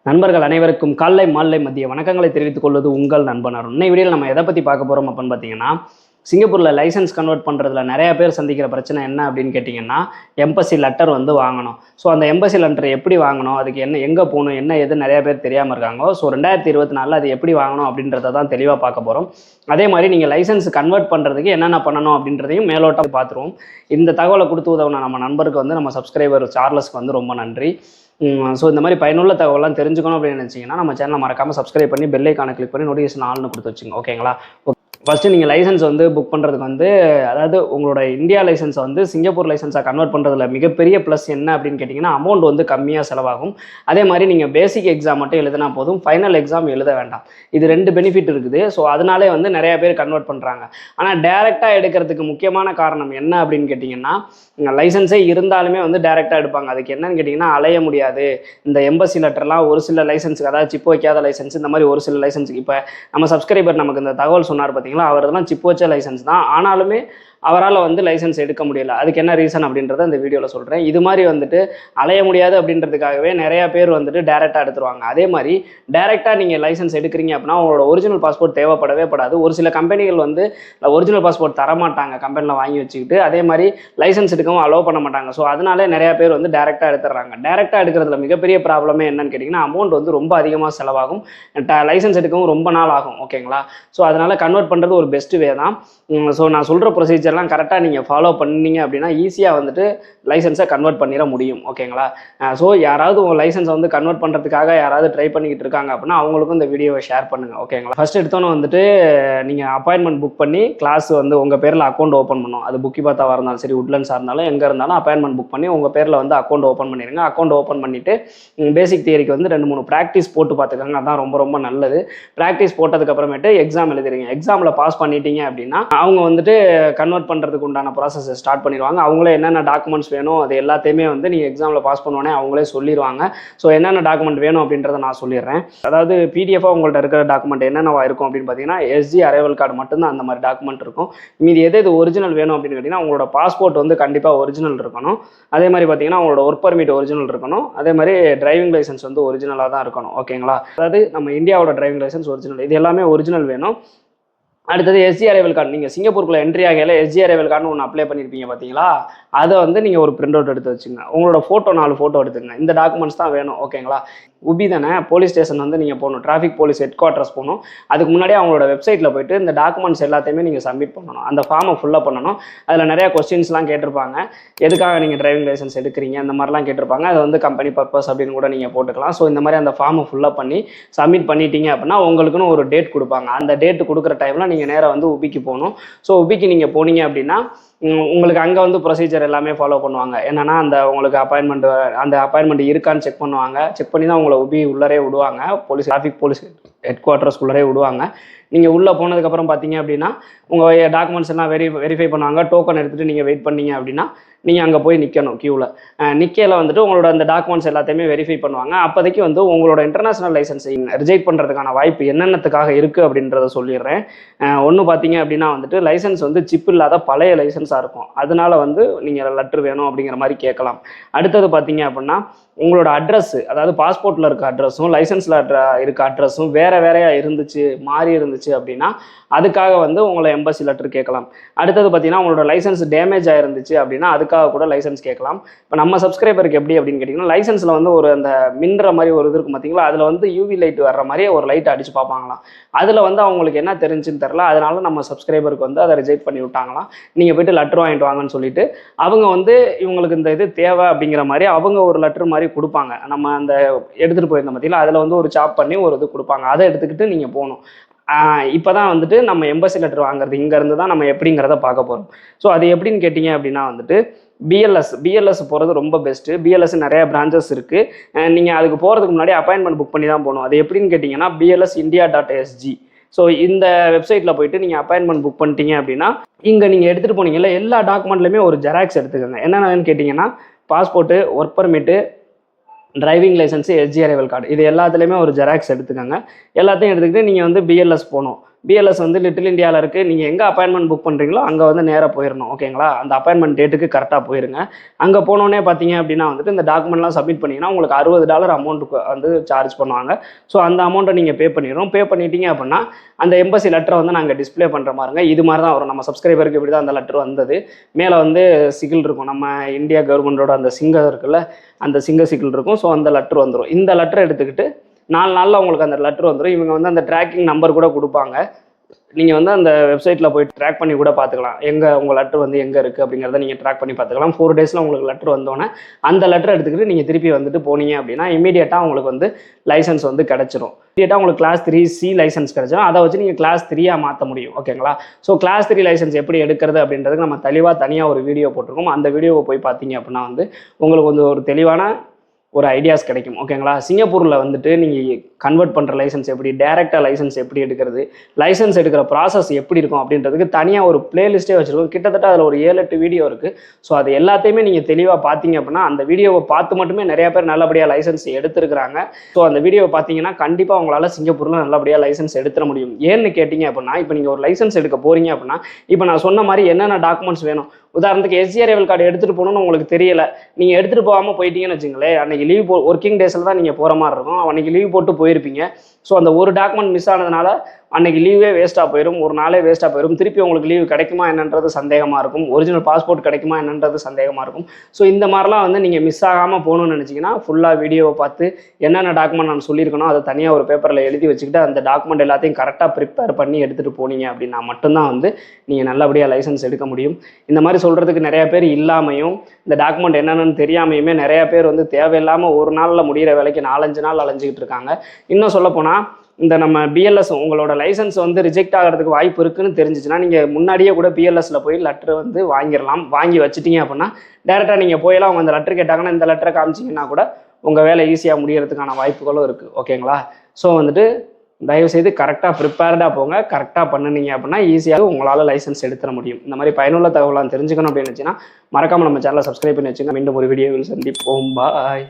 நண்பர்கள் அனைவருக்கும் காலை மாலை மதிய வணக்கங்களை தெரிவித்துக் கொள்வது உங்கள் நண்பன் அருண். இன்னைக்கு வீடியோவில் நம்ம எதை பற்றி பார்க்க போகிறோம் அப்படின்னு பார்த்தீங்கன்னா, சிங்கப்பூரில் லைசன்ஸ் கன்வெர்ட் பண்ணுறதுல நிறைய பேர் சந்திக்கிற பிரச்சனை என்ன அப்படின்னு கேட்டிங்கன்னா, எம்பசி லெட்டர் வந்து வாங்கணும். ஸோ அந்த எம்பசி லெட்டர் எப்படி வாங்கணும், அதுக்கு என்ன எங்கே போகணும், என்ன எது நிறைய பேர் தெரியாமல் இருக்காங்க. ஸோ 2024 அது எப்படி வாங்கணும் அப்படின்றத தான் தெளிவாக பார்க்க போகிறோம். அதே மாதிரி நீங்கள் லைசன்ஸ் கன்வெர்ட் பண்ணுறதுக்கு என்னென்ன பண்ணணும் அப்படின்றதையும் மேலோட்டம் பார்த்துருவோம். இந்த தகவலை கொடுத்து உதவுன நம்ம நண்பருக்கு வந்து நம்ம சப்ஸ்கிரைபர் சார்லஸ்க்கு வந்து ரொம்ப நன்றி. ஸோ இந்த மாதிரி பயனுள்ள தகவலாம் தெரிஞ்சுக்கணும் அப்படின்னு நினச்சிங்கன்னா நம்ம சேனலை மறக்காமல் சப்ஸ்கிரைப் பண்ணி பெல் ஐக்கானை கிளிக் பண்ணி நோட்டிஃபிகேஷன் ஆல்னு கொடுத்து வச்சுங்க. ஓகேங்களா? ஃபஸ்ட்டு நீங்கள் லைசன்ஸ் வந்து புக் பண்ணுறதுக்கு வந்து, அதாவது உங்களோட இந்தியா லைசன்ஸை வந்து சிங்கப்பூர் லைசன்ஸாக கன்வெர்ட் பண்ணுறதுல மிகப்பெரிய ப்ளஸ் என்ன அப்படின்னு கேட்டிங்கன்னா, அமௌண்ட் வந்து கம்மியாக செலவாகும். அதே மாதிரி நீங்கள் பேசிக் எக்ஸாம் மட்டும் எழுதினா போதும், ஃபைனல் எக்ஸாம் எழுத வேண்டாம். இது 2 பெனிஃபிட் இருக்குது. ஸோ அதனாலே வந்து நிறையா பேர் கன்வெர்ட் பண்ணுறாங்க. ஆனால் டேரெக்டாக எடுக்கிறதுக்கு முக்கியமான காரணம் என்ன அப்படின்னு கேட்டிங்கன்னா, லைசன்ஸே இருந்தாலுமே வந்து டேரெக்டாக எடுப்பாங்க. அதுக்கு என்னன்னு கேட்டிங்கன்னா, அலைய முடியாது. இந்த எம்பசி லெட்டர்லாம் ஒரு சில லைசன்ஸுக்கு, அதாவது சிப்பு வைக்காத லைசன்ஸ், இந்த மாதிரி ஒரு சில லைசன்ஸுக்கு, இப்போ நம்ம சப்ஸ்கிரைபர் நமக்கு இந்த தகவல் சொன்னார் பார்த்தீங்கன்னா, அவர்தான் சிப்பு வச்ச லைசன்ஸ் தான். ஆனாலுமே அவரால் வந்து லைசன்ஸ் எடுக்க முடியல. அதுக்கு என்ன ரீசன் அப்படின்றத இந்த வீடியோவில் சொல்கிறேன். இது மாதிரி வந்துட்டு அலைய முடியாது அப்படின்றதுக்காகவே நிறையா பேர் வந்துட்டு டேரெக்டாக எடுத்துருவாங்க. அதே மாதிரி டேரெக்டாக நீங்கள் லைசன்ஸ் எடுக்கிறீங்க அப்படின்னா உங்களோட ஒரிஜினல் பாஸ்போர்ட் தேவைப்படவே படாது. ஒரு சில கம்பெனிகள் வந்து ஒரிஜினல் பாஸ்போர்ட் தரமாட்டாங்க கம்பெனியில் வாங்கி வச்சுக்கிட்டு. அதே மாதிரி லைசன்ஸ் எடுக்கவும் அலோவ் பண்ண மாட்டாங்க. ஸோ அதனாலே நிறையா பேர் வந்து டேரெக்டாக எடுத்துடுறாங்க. டேரெக்டாக எடுக்கிறதுல மிகப்பெரிய ப்ராப்ளமே என்னன்னு கேட்டிங்கன்னா, அமௌண்ட் வந்து ரொம்ப அதிகமாக செலவாகும். லைசன்ஸ் எடுக்கவும் ரொம்ப நாள் ஆகும். ஓகேங்களா? ஸோ அதனால் கன்வெர்ட் பண்ணுறது ஒரு பெஸ்ட் வே தான். ஸோ நான் சொல்கிற ப்ரொசீஜர்லாம் கரெக்டாக நீங்கள் ஃபாலோ பண்ணீங்க அப்படின்னா ஈஸியாக வந்துட்டு லைசன்ஸை கன்வெர்ட் பண்ணிட முடியும். ஓகேங்களா? ஸோ யாராவது உங்கள் லைசன்ஸை வந்து கன்வெர்ட் பண்ணுறதுக்காக யாராவது ட்ரை பண்ணிக்கிட்டு இருக்காங்க அப்படின்னா அவங்களுக்கும் இந்த வீடியோவை ஷேர் பண்ணுங்கள். ஓகேங்களா? ஃபஸ்ட் எடுத்தோன்னே வந்துட்டு நீங்கள் அப்பாயின்மெண்ட் புக் பண்ணி கிளாஸ் வந்து உங்கள் பேரில் அக்கௌண்ட் ஓப்பன் பண்ணணும். அது புக்கி பார்த்தாவாக இருந்தாலும் சரி, உட்லண்ட்ஸாக இருந்தாலும் எங்கே இருந்தாலும் அப்பாயின்மெண்ட் புக் பண்ணி உங்கள் பேரில் வந்து அக்கௌண்ட் ஓப்பன் பண்ணிடுங்க. அக்கௌண்ட் ஓப்பன் பண்ணிவிட்டு பேசிக் தியரிக்கு வந்து 2-3 ப்ராக்டிஸ் போட்டு பார்த்துக்கோங்க. அதான் ரொம்ப ரொம்ப நல்லது. ப்ராக்டிஸ் போட்டதுக்கப்புறமேட்டு எக்ஸாம் எழுதிடுங்க. எக்ஸாமில் பாஸ் பண்ணிட்டீங்க அப்படின்னா அவங்க வந்துட்டு கன்வெர்ட் பண்ணுறதுக்கு உண்டான ப்ராசஸ் ஸ்டார்ட் பண்ணிடுவாங்க. அவங்களே என்னென்ன டாக்குமெண்ட்ஸ் வேணும் அது எல்லாத்தையுமே வந்து நீங்கள் எக்ஸாமில் பாஸ் பண்ணுவோன்னே அவங்களே சொல்லிடுவாங்க. ஸோ என்னென்ன டாக்குமெண்ட் வேணும் அப்படின்றத நான் சொல்லிடுறேன். அதாவது பிடிஎஃபாக உங்கள்கிட்ட இருக்கிற டாக்குமெண்ட் என்னென்னவா இருக்கும் அப்படின்னு பார்த்தீங்கன்னா, எஸ்ஜி அரைவல் கார்டு மட்டும்தான் அந்த மாதிரி டாக்குமெண்ட் இருக்கும். மீதி எது ஒரிஜினல் வேணும் அப்படின்னு கேட்டிங்கன்னா, உங்களோட பாஸ்போர்ட் வந்து கண்டிப்பாக ஒரிஜினல் இருக்கணும். அதே மாதிரி பார்த்தீங்கன்னா உங்களோட ஒர்க் பர்மிட் ஒரிஜினல் இருக்கணும். அதே மாதிரி டிரைவிங் லைசன்ஸ் வந்து ஒரிஜினலாக தான் இருக்கணும். ஓகேங்களா? அதாவது நம்ம இந்தியாவோட டிரைவிங் லைசன்ஸ் ஒரிஜினல், இது எல்லாமே ஒரிஜினல் வேணும். அடுத்தது எஸ்ஜி அரைவல் கார்டு. நீங்கள் சிங்கப்பூருக்குள்ள என்ட்ரி ஆகையில் எஸ்ஜி அரைவல் கார்டுன்னு ஒன்று அப்ளை பண்ணியிருப்பீங்க பார்த்தீங்களா? அதை வந்து நீங்கள் ஒரு பிரிண்ட் அவுட் எடுத்து வச்சுங்க. உங்களோட ஃபோட்டோ 4 ஃபோட்டோ எடுத்துங்க. இந்த டாக்குமெண்ட்ஸ் தான் வேணும். ஓகேங்களா? உபி தானே, போலீஸ் ஸ்டேஷன் வந்து நீங்கள் போகணும். டிராஃபிக் போலீஸ் ஹெட் குவார்ட்டர்ஸ் போகணும். அதுக்கு முன்னாடியே அவங்களோட வெப்சைட்டில் போய்ட்டு இந்த டாக்குமெண்ட்ஸ் எல்லாத்தையுமே நீங்கள் சப்மிட் பண்ணணும். அந்த ஃபார்மை ஃபுல்லாக பண்ணணும். அதில் நிறையா கொஸ்டின்ஸ்லாம் கேட்டிருப்பாங்க. எதுக்காக நீங்கள் டிரைவிங் லைசன்ஸ் எடுக்கிறீங்க அந்த மாதிரிலாம் கேட்டிருப்பாங்க. அதை வந்து கம்பெனி பர்பஸ் அப்படின்னு கூட நீங்கள் போட்டுக்கலாம். ஸோ இந்த மாதிரி அந்த ஃபார்மை ஃபுல்லாக பண்ணி சப்மிட் பண்ணிட்டீங்க அப்படின்னா உங்களுக்குன்னு ஒரு டேட் கொடுப்பாங்க. அந்த டேட் கொடுக்குற டைமில் நீங்கள் நேராக வந்து உபிக்கு போகணும். ஸோ உபிக்கு நீங்கள் போனீங்க அப்படின்னா உங்களுக்கு அங்கே வந்து ப்ரொசீஜர் எல்லாமே ஃபாலோ பண்ணுவாங்க. என்னென்னா உங்களுக்கு அந்த அப்பாயின்மெண்ட் இருக்கான்னு செக் பண்ணுவாங்க. செக் பண்ணி தான் உங்களை உபி உள்ளரே விடுவாங்க. டிராஃபிக் போலீஸ் ஹெட் குவார்ட்டர்ஸ்குள்ளரே விடுவாங்க. நீங்கள் உள்ளே போனதுக்கப்புறம் பார்த்தீங்க அப்படின்னா உங்கள் டாக்குமெண்ட்ஸ் எல்லாம் வெரிஃபை பண்ணுவாங்க. டோக்கன் எடுத்துகிட்டு நீங்கள் வெயிட் பண்ணீங்க அப்படின்னா நீங்கள் அங்கே போய் நிற்கணும். க்யூவில் நிற்கையில் வந்துட்டு உங்களோட அந்த டாக்குமெண்ட்ஸ் எல்லாத்தையுமே வெரிஃபை பண்ணுவாங்க. அப்போதைக்கு வந்து உங்களோட இன்டர்நேஷனல் லைசன்ஸை ரிஜெக்ட் பண்ணுறதுக்கான வாய்ப்பு என்னென்னத்துக்காக இருக்குது அப்படின்றத சொல்லிடுறேன். ஒன்று பார்த்தீங்க அப்படின்னா வந்துட்டு லைசன்ஸ் வந்து சிப் இல்லாத பழைய லைசன்ஸாக இருக்கும். அதனால வந்து நீங்கள் லெட்ரு வேணும் அப்படிங்கிற மாதிரி கேட்கலாம். அடுத்தது பார்த்தீங்க அப்படின்னா உங்களோட அட்ரஸ், அதாவது பாஸ்போர்ட்டில் இருக்க அட்ரஸும் லைசன்ஸில் இருக்க அட்ரஸும் வேறையாக இருந்துச்சு, மாறி இருந்துச்சு அப்படின்னா அதுக்காக வந்து உங்களை எம்பசி லெட்டர் கேட்கலாம். அடுத்தது பார்த்தீங்கன்னா உங்களோட லைசன்ஸ் டேமேஜ் ஆயிருந்துச்சு அப்படின்னா அதுக்காக கூட லைசன்ஸ் கேட்கலாம். இப்போ நம்ம சப்ஸ்கிரைபருக்கு எப்படி அப்படின்னு கேட்டிங்கன்னா, லைசன்ஸில் வந்து ஒரு அந்த மின்னுற மாதிரி ஒரு இது இருக்கும் பார்த்தீங்களா, அதில் வந்து யூவி லைட் வர்ற மாதிரியே ஒரு லைட் அடிச்சு பார்ப்பாங்களாம். அதில் வந்து அவங்களுக்கு என்ன தெரிஞ்சுன்னு தெரில. அதனால நம்ம சப்ஸ்கிரைபருக்கு வந்து அதை ரிஜெக்ட் பண்ணி விட்டாங்களாம். நீங்கள் போய்ட்டு லெட்டர் வாங்கிட்டு வாங்கன்னு சொல்லிட்டு அவங்க வந்து இவங்களுக்கு இந்த இது தேவை அப்படிங்கிற மாதிரி அவங்க ஒரு லெட்டர் மாதிரி கொடுப்பாங்க. நம்ம அந்த எடுத்துகிட்டு போயிருந்தோம் பார்த்தீங்களா, அதில் வந்து ஒரு சாப் பண்ணி ஒரு இது கொடுப்பாங்க. அதை எடுத்துக்கிட்டு நீங்கள் போகணும். இப்போ தான் வந்துட்டு நம்ம எம்பசி லெட்டர் வாங்குறது இங்கேருந்து தான் நம்ம எப்படிங்கிறத பார்க்க போகிறோம். ஸோ அது எப்படின்னு கேட்டிங்க அப்படின்னா வந்துட்டு பிஎல்எஸ் போகிறது ரொம்ப பெஸ்ட்டு. பிஎல்எஸ் நிறையா பிரான்ச்சஸ் இருக்குது. நீங்கள் அதுக்கு போகிறதுக்கு முன்னாடி அப்பாயின்மெண்ட் புக் பண்ணி தான் போகணும். அது எப்படின்னு கேட்டிங்கன்னா BLSindia.sg. ஸோ இந்த வெப்சைட்டில் போய்ட்டு நீங்கள் அப்பாயின்மெண்ட் புக் பண்ணிட்டீங்க அப்படின்னா இங்கே நீங்கள் எடுத்துகிட்டு போனீங்கல்ல எல்லா டாக்குமெண்ட்லையுமே ஒரு ஜெராக்ஸ் எடுத்துக்கோங்க. என்னென்னு கேட்டிங்கன்னா passport, work permit, driving licence, SG arrival card, இது எல்லாத்துலேயுமே ஒரு ஜெராக்ஸ் எடுத்துக்கோங்க. எல்லாத்தையும் எடுத்துக்கிட்டு நீங்கள் வந்து பிஎல்எஸ் போகணும். பிஎல்எஸ் வந்து லிட்டில் இந்தியாவில் இருக்குது. நீங்கள் எங்கே அப்பாயின்மெண்ட் புக் பண்ணுறீங்களோ அங்கே வந்து நேராக போயிடணும். ஓகேங்களா? அந்த அப்பாயின்மெண்ட் டேட்டுக்கு கரெக்டாக போயிருங்க. அங்கே போனோடனே பார்த்தீங்க அப்படின்னா வந்துட்டு இந்த டாக்குமெண்ட்லாம் சப்மிட் பண்ணிங்கன்னா உங்களுக்கு $60 அமௌண்ட்டுக்கு வந்து சார்ஜ் பண்ணுவாங்க. ஸோ அந்த அமௌண்ட்டை நீங்கள் பே பண்ணிடணும். பே பண்ணிட்டீங்க அப்படின்னா அந்த எம்பசி லெட்டரை வந்து நாங்கள் டிஸ்பிளே பண்ணுற மாதிரிங்க. இது மாதிரி தான் வரும். நம்ம சப்ஸ்கிரைபருக்கு இப்படி தான் அந்த லெட்டர் வந்தது. மேலே வந்து சிகில் இருக்கும். நம்ம இந்தியா கவர்மெண்ட்டோட அந்த சிங்கம் இருக்குல்ல, அந்த சிங்க சிகில் இருக்கும். ஸோ அந்த லெட்டர் வந்துடும். இந்த லெட்டரை எடுத்துக்கிட்டு 4 நாளில் உங்களுக்கு அந்த லெட்டர் வந்துடும். இவங்க வந்து அந்த ட்ராக்கிங் நம்பர் கூட கொடுப்பாங்க. நீங்கள் வந்து அந்த வெப்சைட்டில் போய் ட்ராக் பண்ணி கூட பார்த்துக்கலாம். உங்கள் லெட்டர் வந்து எங்கே இருக்குது அப்படிங்கிறத நீங்கள் ட்ராக் பண்ணி பார்த்துக்கலாம். 4 டேஸில் உங்களுக்கு லெட்டர் வந்தோன்னே அந்த லெட்டர் எடுத்துக்கிட்டு நீங்கள் திருப்பி வந்துட்டு போனீங்க அப்படின்னா இமீடியட்டாக உங்களுக்கு வந்து லைசன்ஸ் வந்து கிடச்சிரும். இமீடியட்டாக உங்களுக்கு கிளாஸ் 3C லைசன்ஸ் கிடச்சிடும். அதை வச்சு நீங்கள் கிளாஸ் 3 மாற்ற முடியும். ஓகேங்களா? ஸோ கிளாஸ் 3 லைசன்ஸ் எப்படி எடுக்கிறது அப்படின்றதுக்கு நம்ம தெளிவாக தனியாக ஒரு வீடியோ போட்டிருக்கோம். அந்த வீடியோவை போய் பார்த்தீங்க அப்படின்னா வந்து உங்களுக்கு வந்து ஒரு தெளிவான ஒரு ஐடியாஸ் கிடைக்கும். ஓகேங்களா? சிங்கப்பூரில் வந்துட்டு நீங்கள் கன்வெர்ட் பண்ணுற லைசன்ஸ் எப்படி, டேரெக்டாக லைசன்ஸ் எப்படி எடுக்கிறது, லைசன்ஸ் எடுக்கிற ப்ராசஸ் எப்படி இருக்கும் அப்படின்றதுக்கு தனியாக ஒரு பிளேலிஸ்ட்டே வச்சுருக்கோம். கிட்டத்தட்ட அதில் ஒரு 7-8 வீடியோ இருக்குது. ஸோ அது எல்லாத்தையுமே நீங்கள் தெளிவாக பார்த்தீங்க அப்படின்னா அந்த வீடியோவை பார்த்து மட்டுமே நிறையா பேர் நல்லபடியாக லைசன்ஸ் எடுத்துருக்கிறாங்க. ஸோ அந்த வீடியோவை பார்த்தீங்கன்னா கண்டிப்பாக உங்களால் சிங்கப்பூரில் நல்லபடியாக லைசன்ஸ் எடுத்துட முடியும். ஏன்னு கேட்டிங்க அப்படின்னா இப்போ நீங்கள் ஒரு லைசன்ஸ் எடுக்க போகிறீங்க அப்படின்னா இப்போ நான் சொன்ன மாதிரி என்னென்ன டாக்குமெண்ட்ஸ் வேணும், உதாரணத்துக்கு எஸ்ஜிஆர் ரைவல் கார்டு எடுத்துகிட்டு போகணுன்னு உங்களுக்கு தெரியல, நீங்கள் எடுத்துகிட்டு போகாமல் போயிட்டீங்கன்னு வச்சுங்களேன், அன்றைக்கி லீவ் ஒர்க்கிங் டேஸில் தான் நீங்கள் போகிற மாதிரி இருக்கும். அன்றைக்கி லீவ் போட்டு போயிருப்பீங்க. ஸோ அந்த ஒரு டாக்குமெண்ட் மிஸ் ஆனதுனால அன்றைக்கி லீவே வேஸ்ட்டாக போயிடும், ஒரு நாளே வேஸ்ட்டாக போயிடும். திருப்பி உங்களுக்கு லீவ் கிடைக்குமா என்னன்றது சந்தேகமாக இருக்கும். ஒரிஜினல் பாஸ்போர்ட் கிடைக்குமா என்னன்றது சந்தேகமாக இருக்கும். ஸோ இந்த மாதிரிலாம் வந்து நீங்கள் மிஸ் ஆகாமல் போகணுன்னு நினச்சிங்கன்னா ஃபுல்லாக வீடியோவை பார்த்து என்னென்ன டாக்குமெண்ட் நான் சொல்லியிருக்கணும் அதை தனியாக ஒரு பேப்பரில் எழுதி வச்சுக்கிட்டு அந்த டாக்குமெண்ட் எல்லாத்தையும் கரெக்டாக ப்ரிப்பேர் பண்ணி எடுத்துகிட்டு போனீங்க அப்படின்னா மட்டும்தான் வந்து நீங்கள் நல்லபடியாக லைசன்ஸ் எடுக்க முடியும். இந்த மாதிரி சொல்கிறதுக்கு நிறையா பேர் இல்லாமையும் இந்த டாக்குமெண்ட் என்னென்னு தெரியாமையுமே நிறையா பேர் வந்து தேவையில்லாமல் ஒரு நாளில் முடிகிற வேலைக்கு 4-5 நாள் அலைஞ்சிக்கிட்டு இருக்காங்க. இன்னும் சொல்லப்போனால் இந்த நம்ம பிஎல்எஸ் உங்களோட லைசன்ஸ் வந்து ரிஜெக்ட் ஆகிறதுக்கு வாய்ப்பு இருக்குன்னு தெரிஞ்சிச்சுன்னா நீங்கள் முன்னாடியே கூட பிஎல்எஸ்ல போய் லெட்டர் வந்து வாங்கிடலாம். வாங்கி வச்சுட்டீங்க அப்படின்னா டேரெக்டாக நீங்கள் போயெல்லாம் அவங்க அந்த லெட்டர் கேட்டாங்கன்னா இந்த லெட்டரை காமிச்சிங்கன்னா கூட உங்கள் வேலை ஈஸியாக முடியறதுக்கான வாய்ப்புகளும் இருக்குது. ஓகேங்களா? ஸோ வந்துட்டு தயவுசெய்து கரெக்டாக ப்ரிப்பேர்டாக போங்க. கரெக்டாக பண்ணினீங்க அப்படின்னா ஈஸியாக உங்களால் லைசன்ஸ் எடுத்துட முடியும். இந்த மாதிரி பயனுள்ள தகவலாம் தெரிஞ்சுக்கணும் அப்படின்னு நினச்சின்னா மறக்காமல் நம்ம சேனலை சப்ஸ்கிரைப் பண்ணி வச்சுங்க. மீண்டும் ஒரு வீடியோவில் சந்திப்போம். பாய்.